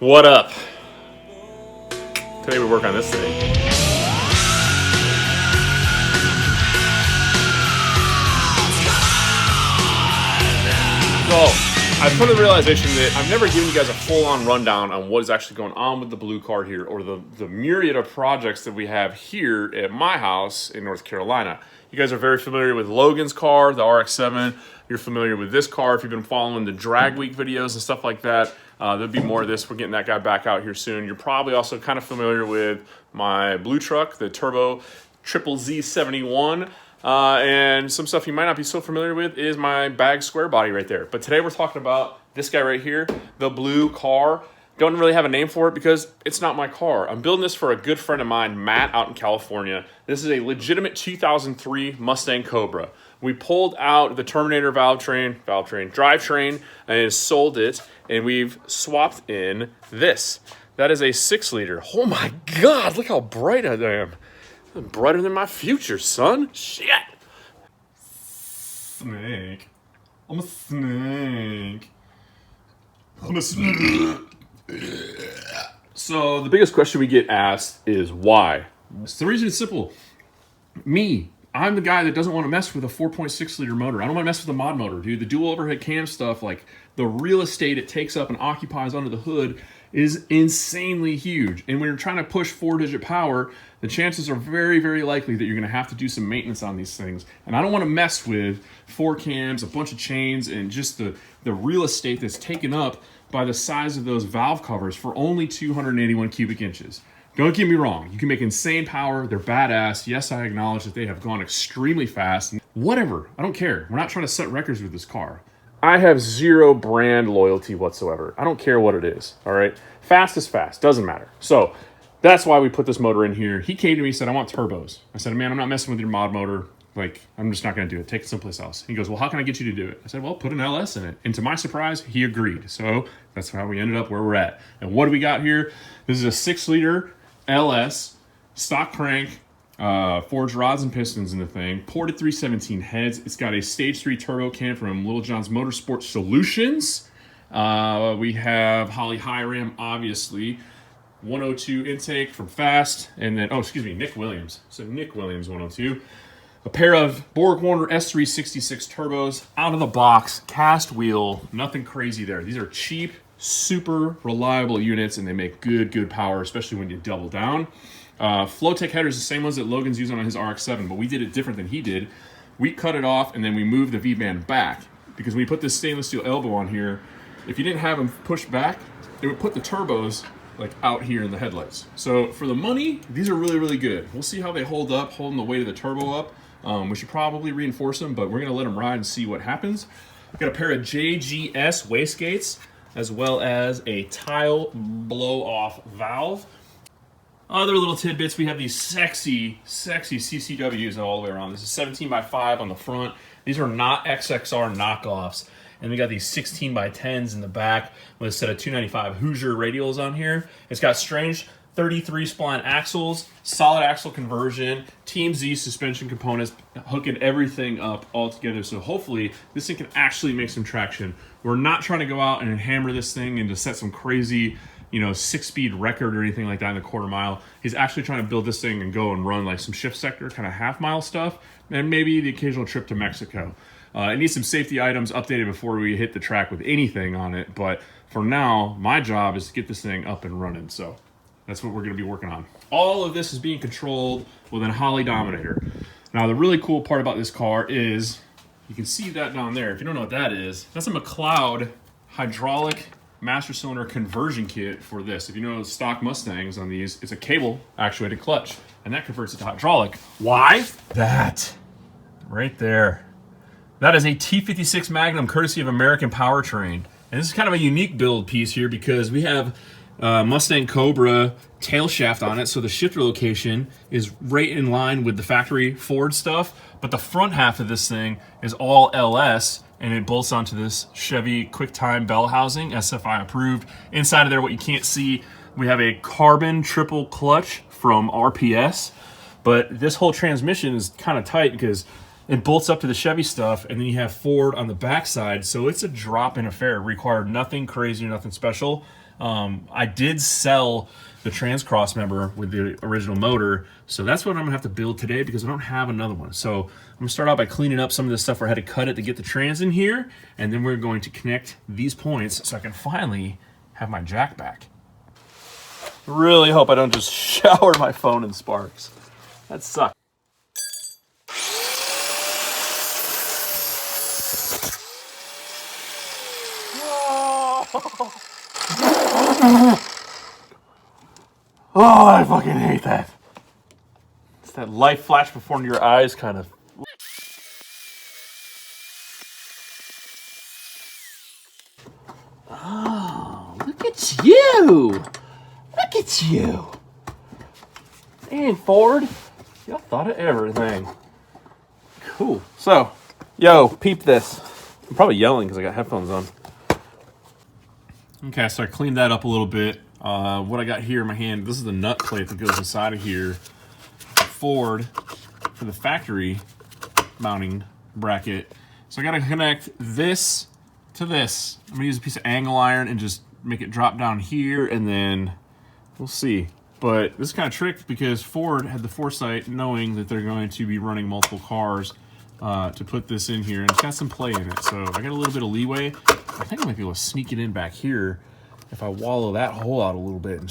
What up? Today we work on this thing. So, I've come to the realization that I've never given you guys a full-on rundown on what is actually going on with the blue car here, or the myriad of projects that we have here at my house in North Carolina. You guys are very familiar with Logan's car, the RX-7. You're familiar with this car if you've been following the Drag Week videos and stuff like that. There'll be more of this. We're getting that guy back out here soon. You're probably also kind of familiar with my blue truck, the Turbo Triple Z71. And some stuff you might not be so familiar with is my bag square body right there. But today we're talking about this guy right here, the blue car. Don't really have a name for it because it's not my car. I'm building this for a good friend of mine, Matt, out in California. This is a legitimate 2003 Mustang Cobra. We pulled out the Terminator drivetrain, and sold it, and we've swapped in this. That is a 6-liter. Oh my God, look how bright I am. I'm brighter than my future, son. Shit. Snake. I'm a snake. I'm a snake. So the biggest question we get asked is why? The reason is simple. I'm the guy that doesn't want to mess with a 4.6 liter motor. I don't want to mess with the mod motor, dude. The dual overhead cam stuff, like the real estate it takes up and occupies under the hood is insanely huge. And when you're trying to push 4-digit power, the chances are very, very likely that you're going to have to do some maintenance on these things. And I don't want to mess with 4 cams, a bunch of chains, and just the real estate that's taken up by the size of those valve covers for only 281 cubic inches. Don't get me wrong, you can make insane power, they're badass. Yes, I acknowledge that they have gone extremely fast. Whatever, I don't care. We're not trying to set records with this car. I have zero brand loyalty whatsoever. I don't care what it is, all right? Fast is fast, doesn't matter. So that's why we put this motor in here. He came to me and said, I want turbos. I said, man, I'm not messing with your mod motor. Like, I'm just not gonna do it. Take it someplace else. He goes, well, how can I get you to do it? I said, well, put an LS in it. And to my surprise, he agreed. So that's how we ended up where we're at. And what do we got here? This is a 6-liter LS, stock crank, forged rods and pistons in the thing, ported 317 heads. It's got a stage 3 turbo cam from Little John's Motorsport Solutions. We have Holly High Ram, obviously. 102 intake from Fast, and then, Nick Williams. So Nick Williams 102. A pair of BorgWarner S366 turbos, out of the box, cast wheel, nothing crazy there. These are cheap, super reliable units, and they make good power, especially when you double down. Flowtech headers, the same ones that Logan's using on his RX-7, but we did it different than he did. We cut it off, and then we moved the V-band back, because when you put this stainless steel elbow on here, if you didn't have them pushed back, it would put the turbos like out here in the headlights. So for the money, these are really good. We'll see how they hold up, holding the weight of the turbo up. We should probably reinforce them, but we're gonna let them ride and see what happens. We've got a pair of JGS wastegates, as well as a tile blow-off valve. Other little tidbits, we have these sexy CCWs all the way around. This is 17x5 on the front. These are not XXR knockoffs. And we got these 16x10s in the back with a set of 295 Hoosier radials on here. It's got strange 33 spline axles, solid axle conversion, Team Z suspension components, hooking everything up all together. So hopefully this thing can actually make some traction. We're not trying to go out and hammer this thing and to set some crazy, 6-speed record or anything like that in the quarter mile. He's actually trying to build this thing and go and run like some shift sector, kind of half-mile stuff, and maybe the occasional trip to Mexico. It needs some safety items updated before we hit the track with anything on it, but for now, my job is to get this thing up and running, so that's what we're going to be working on. All of this is being controlled with a Holley Dominator. Now, the really cool part about this car is, you can see that down there. If you don't know what that is, that's a McLeod hydraulic master cylinder conversion kit for this. If you know stock Mustangs on these, it's a cable actuated clutch, and that converts it to hydraulic. Why? That right there. That is a T56 Magnum, courtesy of American Powertrain. And this is kind of a unique build piece here because we have Mustang Cobra tail shaft on it, so the shifter location is right in line with the factory Ford stuff, but the front half of this thing is all LS, and it bolts onto this Chevy QuickTime bell housing, SFI approved. Inside of there, what you can't see, we have a carbon triple clutch from RPS, but this whole transmission is kind of tight because it bolts up to the Chevy stuff, and then you have Ford on the backside, so it's a drop-in affair. It required nothing crazy or nothing special. I did sell the trans cross member with the original motor, so that's what I'm gonna have to build today because I don't have another one. So I'm gonna start out by cleaning up some of this stuff where I had to cut it to get the trans in here, and then we're going to connect these points so I can finally have my jack back. Really hope I don't just shower my phone in sparks. That sucks. Oh, I fucking hate that. It's that light flash before your eyes kind of. Oh, look at you. Look at you. And Ford, y'all thought of everything. Cool. So, yo, peep this. I'm probably yelling because I got headphones on. Okay, so I cleaned that up a little bit. What I got here in my hand, this is the nut plate that goes inside of here. Ford for the factory mounting bracket. So I gotta connect this to this. I'm gonna use a piece of angle iron and just make it drop down here, and then we'll see. But this is kind of tricked because Ford had the foresight knowing that they're going to be running multiple cars to put this in here, and it's got some play in it. So I got a little bit of leeway. I think I might be able to sneak it in back here if I wallow that hole out a little bit. And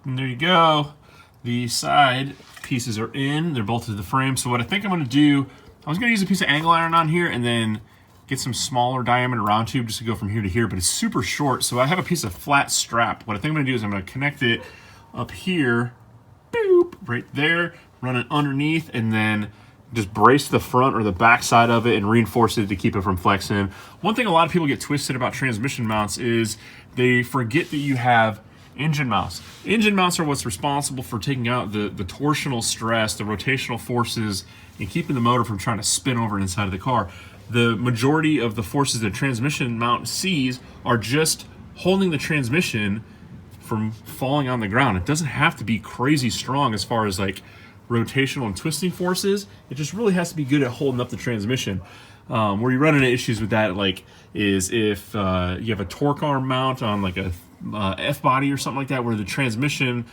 and there you go. The side pieces are in. They're bolted to the frame. So what I think I'm going to do, I was going to use a piece of angle iron on here and then get some smaller diameter round tube just to go from here to here, but it's super short. So I have a piece of flat strap. What I think I'm going to do is I'm going to connect it up here, boop, right there, run it underneath, and then just brace the front or the back side of it and reinforce it to keep it from flexing. One thing a lot of people get twisted about transmission mounts is they forget that you have engine mounts. Engine mounts are what's responsible for taking out the torsional stress, the rotational forces, and keeping the motor from trying to spin over inside of the car. The majority of the forces that transmission mount sees are just holding the transmission from falling on the ground. It doesn't have to be crazy strong as far as like rotational and twisting forces. It just really has to be good at holding up the transmission. Where you run into issues with that, like, is if you have a torque arm mount on like a F body or something like that, where the transmission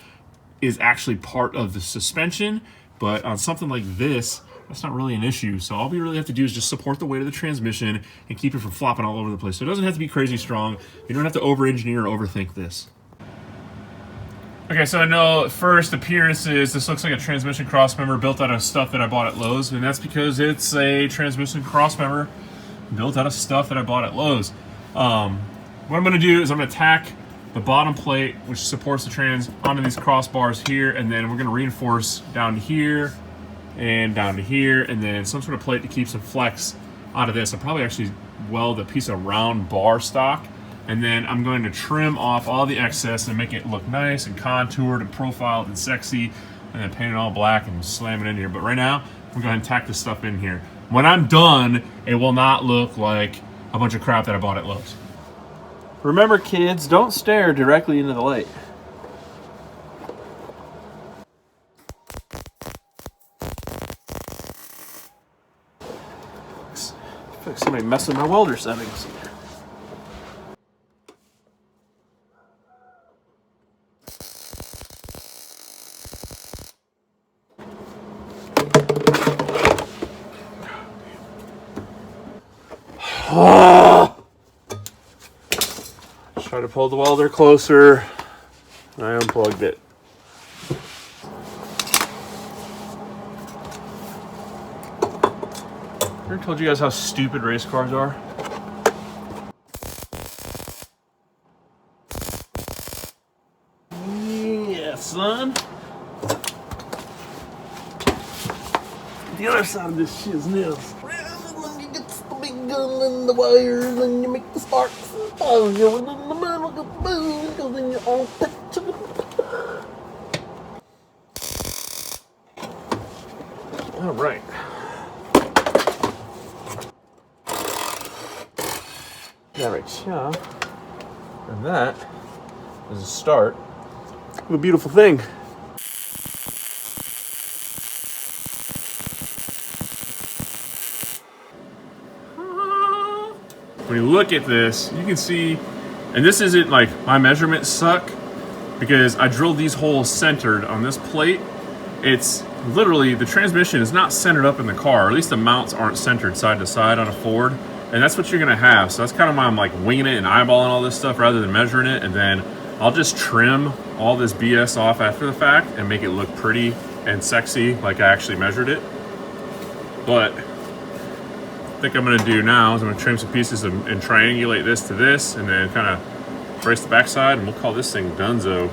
is actually part of the suspension, but on something like this, that's not really an issue. So all we really have to do is just support the weight of the transmission and keep it from flopping all over the place. So it doesn't have to be crazy strong. You don't have to over-engineer or overthink this. Okay, so I know first appearances, this looks like a transmission crossmember built out of stuff that I bought at Lowe's, and that's because it's a transmission crossmember built out of stuff that I bought at Lowe's. What I'm going to do is I'm going to tack the bottom plate, which supports the trans, onto these crossbars here, and then we're going to reinforce down to here and down to here, and then some sort of plate to keep some flex out of this. I'll probably actually weld a piece of round bar stock, and then I'm going to trim off all the excess and make it look nice and contoured and profiled and sexy, and then paint it all black and slam it in here. But right now, we're going to tack this stuff in here. When I'm done, it will not look like a bunch of crap that I bought at Lowe's. Remember, kids, don't stare directly into the light. I feel like somebody messed with my welder settings. Try to pull the welder closer. I unplugged it. Ever told you guys how stupid race cars are? Yeah, son. The other side of this shit is this. You get the big gun and the wires, and you make the sparks. Oh, you're in the middle of the boom, because then you're all All right. That right here. And that is a start of a beautiful thing. When you look at this, you can see, and this isn't like my measurements suck because I drilled these holes centered on this plate. It's literally, the transmission is not centered up in the car, or at least the mounts aren't centered side to side on a Ford. And that's what you're gonna have. So that's kind of why I'm like winging it and eyeballing all this stuff rather than measuring it. And then I'll just trim all this BS off after the fact and make it look pretty and sexy like I actually measured it. But I think I'm gonna do now is I'm gonna trim some pieces and triangulate this to this and then kind of brace the backside and we'll call this thing donezo.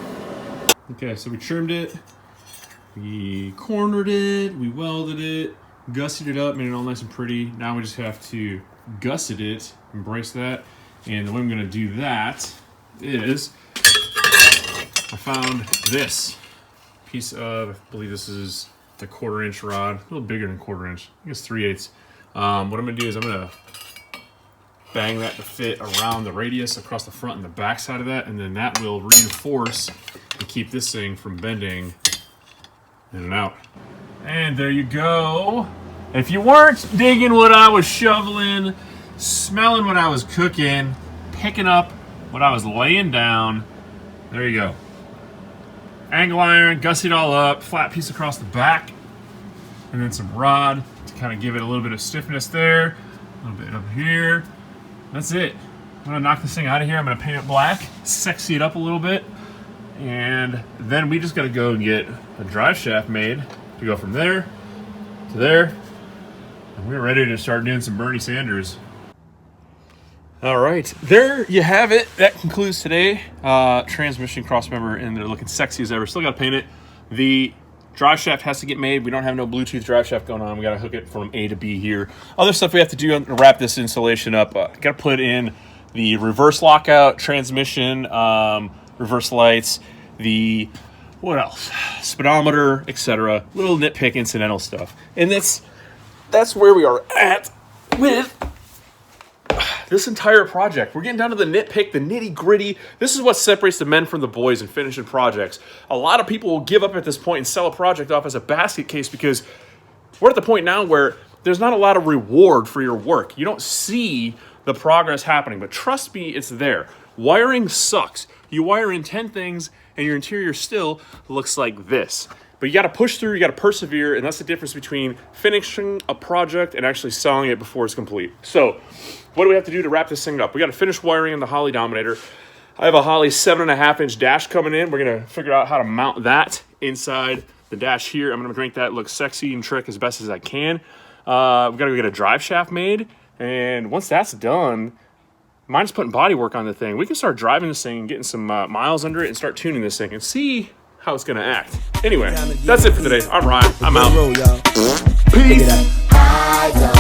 Okay, so we trimmed it, we cornered it, we welded it, gusseted it up, made it all nice and pretty. Now we just have to gusset it and brace that. And the way I'm gonna do that is I found this piece of, I believe this is the 1/4 inch rod, a little bigger than 1/4 inch, I guess 3/8. What I'm gonna do is I'm gonna bang that to fit around the radius across the front and the back side of that, and then that will reinforce and keep this thing from bending in and out. And there you go. If you weren't digging what I was shoveling, smelling what I was cooking, picking up what I was laying down, there you go. Angle iron, gusset all up, flat piece across the back, and then some rod to kind of give it a little bit of stiffness there, a little bit up here. That's it. I'm gonna knock this thing out of here. I'm gonna paint it black, sexy it up a little bit, and then we just gotta go and get a drive shaft made to go from there to there, and we're ready to start doing some Bernie Sanders. All right, there you have it. That concludes today. Transmission cross member, and they're looking sexy as ever. Still got to paint it. The drive shaft has to get made. We don't have no Bluetooth drive shaft going on. We got to hook it from A to B here. Other stuff we have to do to wrap this installation up. Got to put in the reverse lockout, transmission, reverse lights, the what else? Speedometer, etc. Little nitpick, incidental stuff, and that's where we are at with this entire project. We're getting down to the nitpick, the nitty gritty. This is what separates the men from the boys in finishing projects. A lot of people will give up at this point and sell a project off as a basket case because we're at the point now where there's not a lot of reward for your work. You don't see the progress happening, but trust me, it's there. Wiring sucks. You wire in 10 things and your interior still looks like this. But you got to push through, you got to persevere, and that's the difference between finishing a project and actually selling it before it's complete. So, what do we have to do to wrap this thing up? We got to finish wiring in the Holley Dominator. I have a Holley 7.5 inch dash coming in. We're going to figure out how to mount that inside the dash here. I'm going to make that look sexy and trick as best as I can. We got to go get a drive shaft made, and once that's done, mine's putting body work on the thing. We can start driving this thing and getting some miles under it and start tuning this thing and see how it's gonna act. Anyway, that's it for today. I'm Ryan. I'm out. Peace.